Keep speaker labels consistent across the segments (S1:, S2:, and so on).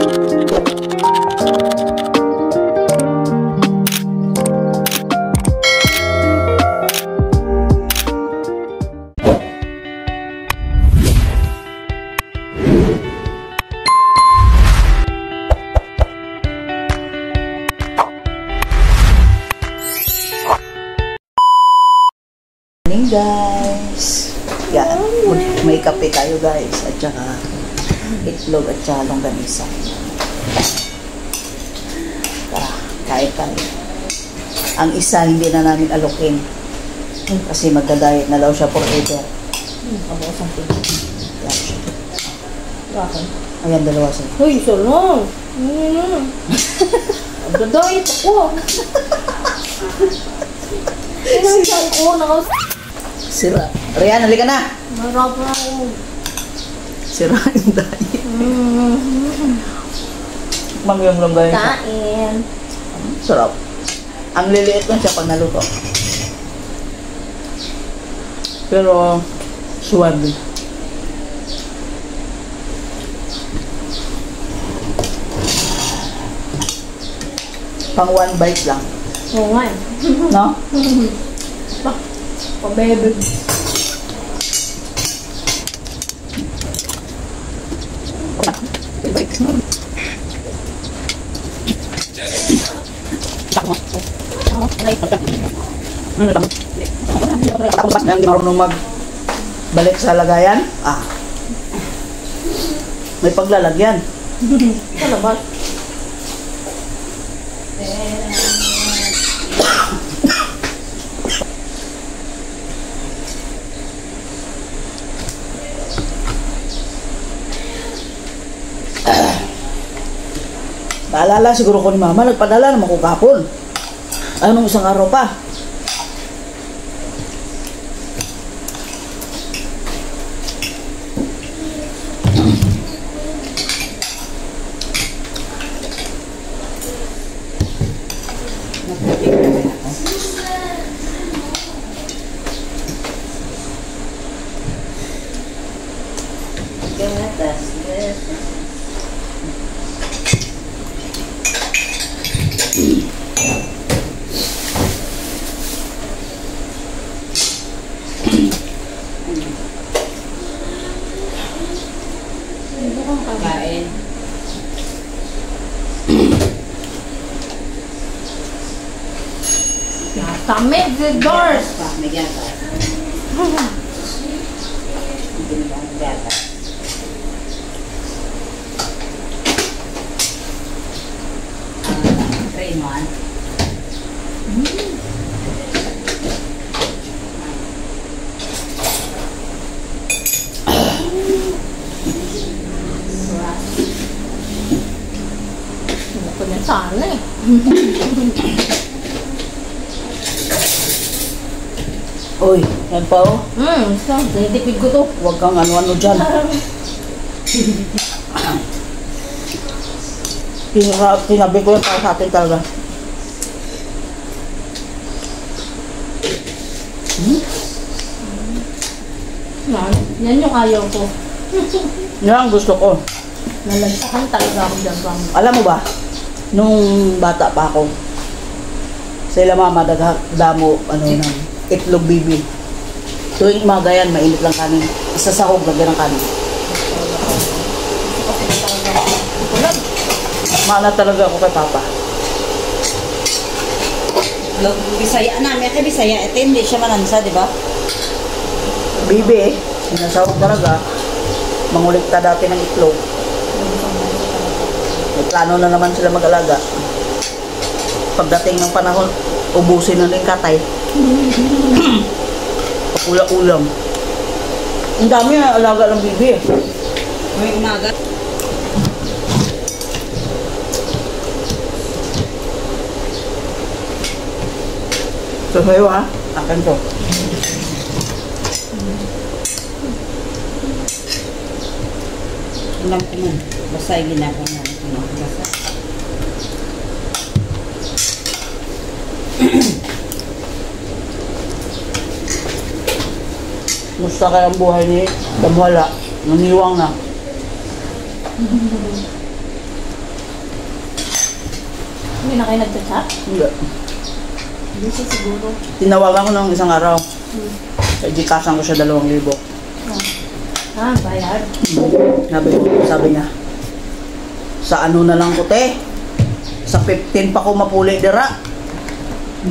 S1: Guys, yan, may kape tayo guys, at saka itlog at saka longganisa. Tara, kain tayo. Ang isa hindi na namin alokin kasi magda-diet na daw siya forever.
S2: Kabukas ang tigil.
S1: Yan siya.
S2: Bakit?
S1: Ayan, dalawa siya.
S2: Uy, salong! Magda-diet ako! Pinansan ko,
S1: Sira. Rian, halika na!
S2: marap na ako.
S1: Sira yung diet. Mang yung longganisa.
S2: Kain.
S1: Sarap. Ang liliit lang siya pag naluto. Pero, suwabe. Pang one bite lang.
S2: Oo nga eh.
S1: No?
S2: Pabebe.
S1: Hindi marunong magbalik sa lagayan. May paglalagyan.
S2: Sa labas.
S1: Naalala siguro ko ni Mama, nagpadala naman ko kapon. Anong isang araw pa?
S2: Kain. Tamig the doors.
S1: May gata. Hindi na ang gata. Try mo ah.
S2: Sana eh.
S1: Uy, yan pa oh.
S2: Tinitipid ko to.
S1: Huwag kang ano-ano dyan. Tinabi ko yan para sa atin talaga.
S2: Yan yung ayaw ko.
S1: Yan ang gusto ko.
S2: Nalansakan talaga ako dyan.
S1: Alam mo ba, nung bata pa ako, sila mama damo ng itlog bibi. Tuwing umaga yan, mainit lang kanin. Isa sahog, lagyan ng kanin. Mana talaga ako kay Papa.
S3: Bisaya namin, kay Bisaya, ito hindi siya manansa, di ba?
S1: Bibi, sinasahog talaga. Mangulikta dati ng itlog. May plano na naman sila mag-alaga. Pagdating ng panahon, ubusin na yung katay. Ulam-ulam. Ang dami na alaga ng bibi.
S3: May umaga.
S1: So, sa'yo ha? Akin to.
S3: Alam ko man. Basta yung ginagawa namin. Basta.
S1: Musta kaya ang buhay ni Damwala? Naniwang na.
S2: Hindi na kayo nagchat-chat?
S1: Hindi.
S2: Hindi siya siguro.
S1: Tinawagan ko ng isang araw.
S2: Hmm.
S1: Sa Gcash ko siya 2,000.
S2: Bayad.
S1: Sabi niya, sa ano na lang ko, te? Sa 15 pa ko mapuli dira.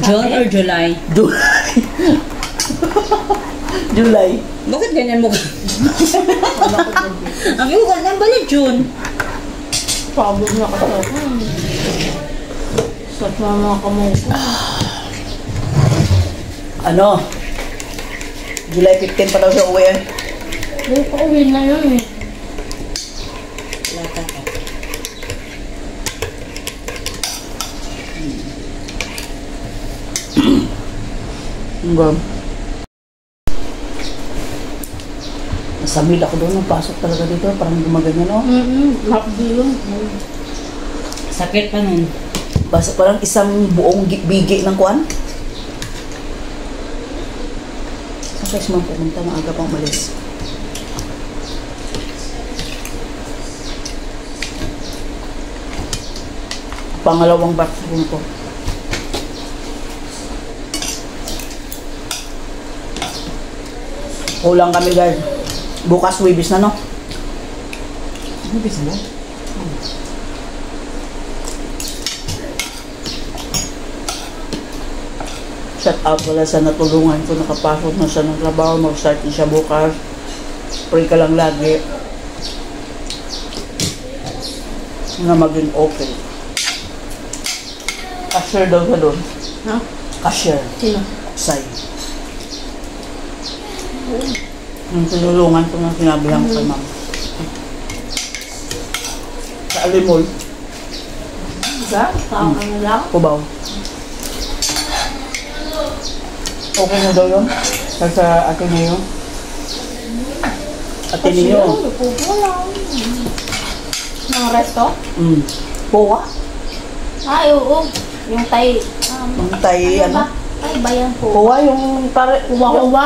S3: June or July?
S1: July. July.
S3: Bakit ganyan mo?
S2: Wala ko dyan.
S3: Ang iwan ng bali June.
S2: Problem na kasi ako. Sa mga kamay ko.
S1: Ano? July 15 pa daw siya uwi eh.
S2: Hindi pa uwi na yun eh.
S3: Lata ka.
S1: Hanggang. Nasamid ako doon, napasok talaga dito, parang gumaganyan, no?
S2: Hapdi yun.
S3: Sakit pa nun.
S1: Basta parang isang buong bigi ng kuwan. Saan kayo sumang pumunta, maaga pang umalis? Pangalawang batch ko. Kulang kami guys. Bukas Wibis na, no?
S3: Ibig na?
S1: Shout out wala sa natulungan ko, nakapasok na siya ng trabaho, mag-start na siya bukas. Pray ka lang lagi na maging okay. Cashier daw siya doon.
S2: Ha?
S1: Cashier.
S2: Sino?
S1: Say. Yung tinulungan ko na sinabihan ko kay ma'am. Sa Alimol,
S2: Diba? Tao ano lang?
S1: Cubao. Okay na daw yun? Sa Ateneo? Ateneo?
S2: Pupo lang. Mga resto?
S1: Powa?
S2: Ay, oo. Yung tay...
S1: Yung tay, ano?
S2: ba? Tay ba yan po?
S1: Powa yung pare...
S2: Uwa-uwa.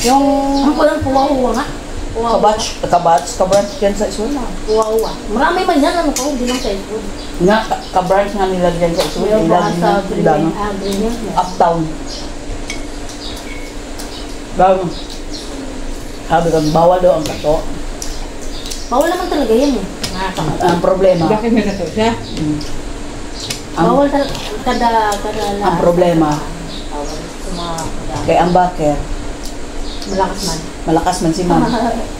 S1: Yung
S2: Ang ko lang uwa-uwa nga. Uwa-uwa.
S1: kabats yan sa Iswela.
S2: Uwa-uwa. Marami man yan. Ano ko? Hindi lang sa food.
S1: Nga, kabranch nga nila dyan sa Iswela.
S2: Yung
S1: Ilagin
S2: sa
S1: ng
S2: green.
S1: dano.
S2: Green yan.
S1: Uptown. Bago. Sabi ko, bawal daw ang kato.
S2: Bawal naman talaga yan eh. Nakakakot.
S1: Ang problema,
S3: Bakit may kato siya?
S2: Bawal talaga. Kada
S1: ang problema,
S2: Bawal. Sa mga
S1: kay ang baker,
S2: malakas man.
S1: malakas man si ma'am.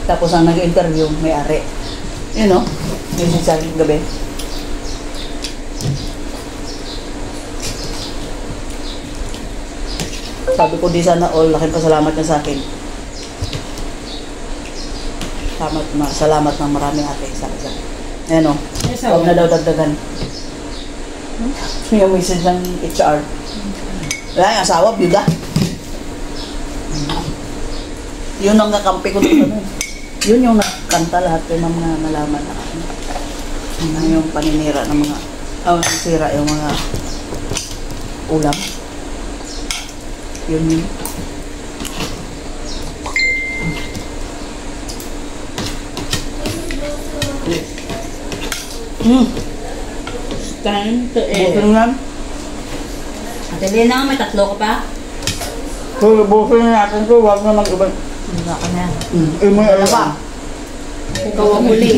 S1: Tapos ang nag-interview, may ari. You know, yun yung sa gabi. Sabi ko di sana all, laking pasalamat niya sa akin. Salamat ng marami ate sa akin. Ayan o, huwag na daw dagdagan. Yung message ng HR. Wala yung asawa, byuda. Yun ang nakampi ko dito. Yun yung nakanta lahat ng mga nalaman na yung paninira ng mga sira yung mga ulam. Yun yun.
S3: Time to
S1: Bukin nga.
S3: Ate Lena, may tatlo ka pa?
S1: So, bukin natin to, huwag na mag-iba.
S2: Wala ka na.
S1: Imo yung ano ba?
S2: Ikaw ang huli.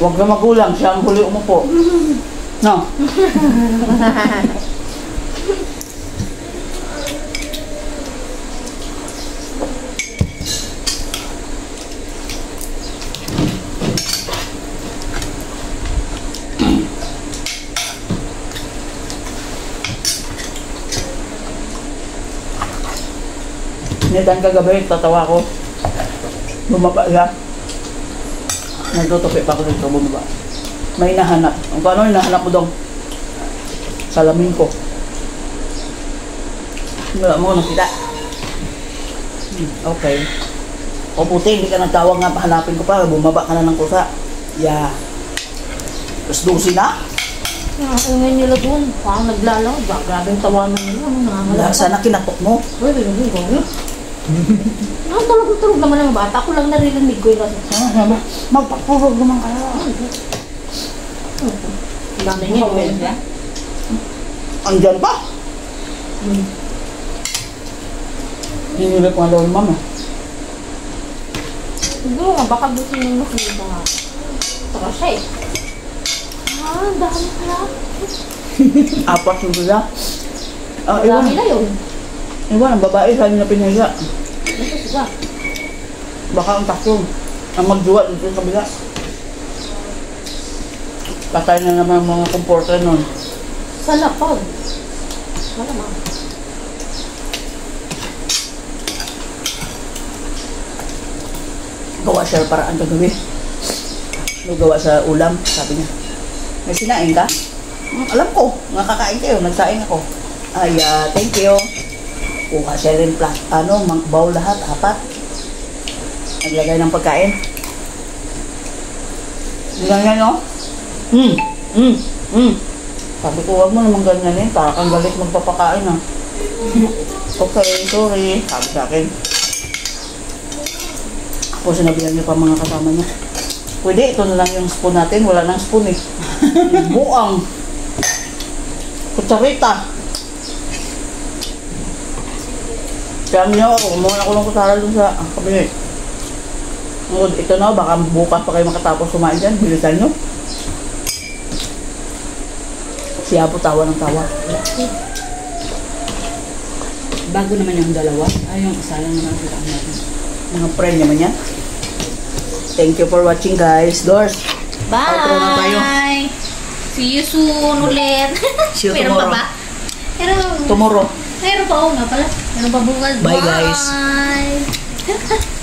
S1: Huwag na magulang, siya ang huli umupo. No? Nitan kagabi, tatawa ko. Bumaba siya. Nagtutupi pa ako dito, bumaba. May nahanap. Ang paano yung nahanap mo dong? Salamin ko. Wala mo, nakita. Okay. O puti, hindi ka nagtawag nga, pahanapin ko pa. Bumaba ka na ng kusa. Yeah. Tapos dusi na.
S2: Ingay nila doon. Parang naglalaw. Grabing tawanan nila.
S1: Wala, sana kinatok mo.
S2: Uy, tulog naman ang bata. Ako lang naririnig ko yung kasi.
S1: Magpapurog naman kayo.
S2: Dami niya.
S3: Buhaw siya.
S1: Andyan pa. Hinilip nga daw ni mama.
S2: Siguro nga, baka gusto nyo makita nga. Saka siya eh. Ah, ang dami pala.
S1: Apat yung sila. Ah,
S2: Dami
S1: iwan.
S2: na yun.
S1: Iwan, ang babae, sabi na pinahiga.
S2: Ito siya.
S1: Baka ang takyo. Ang magduwa dito sa kabila. Patay na naman ang mga comporter nun.
S2: Sa lapag. Malamang.
S1: Gawa siya paraan kagabi. May gawa sa ulam, sabi niya. May sinain ka? Alam ko, nakakain kayo, nagsaing ako. Ay, thank you. Kuha siya rin bowl lahat, apat. Naglagay ng pagkain. Ganyan, no? Sabi ko, huwag mo naman ganyanin, para kang galit magpapakain, ha? Okay, sorry. Sabi sa akin. Ako, sinabihan niya pa mga kasama niya. Pwede, ito na lang yung spoon natin. Wala nang spoon, eh. Buang. Kutsarita. Kaya niyo ako, kumuha ako ng kutsara dun sa kabili. Ito na, baka bukas pa kayo makatapos kumain dyan. Bilisan nyo. Siya po tawa ng tawa.
S3: Bago naman yung dalawa. Ay, yung isa lang naman sila natin.
S1: Mga friend naman yan. Thank you for watching, guys. Doors. Outro na tayo.
S2: Bye! See you soon ulit.
S1: See you
S2: Meron
S1: tomorrow.
S2: pa ba? Meron
S1: Tomorrow.
S2: Meron pa, oo nga pala. Meron pa bukas.
S1: Bye, guys.
S2: Bye!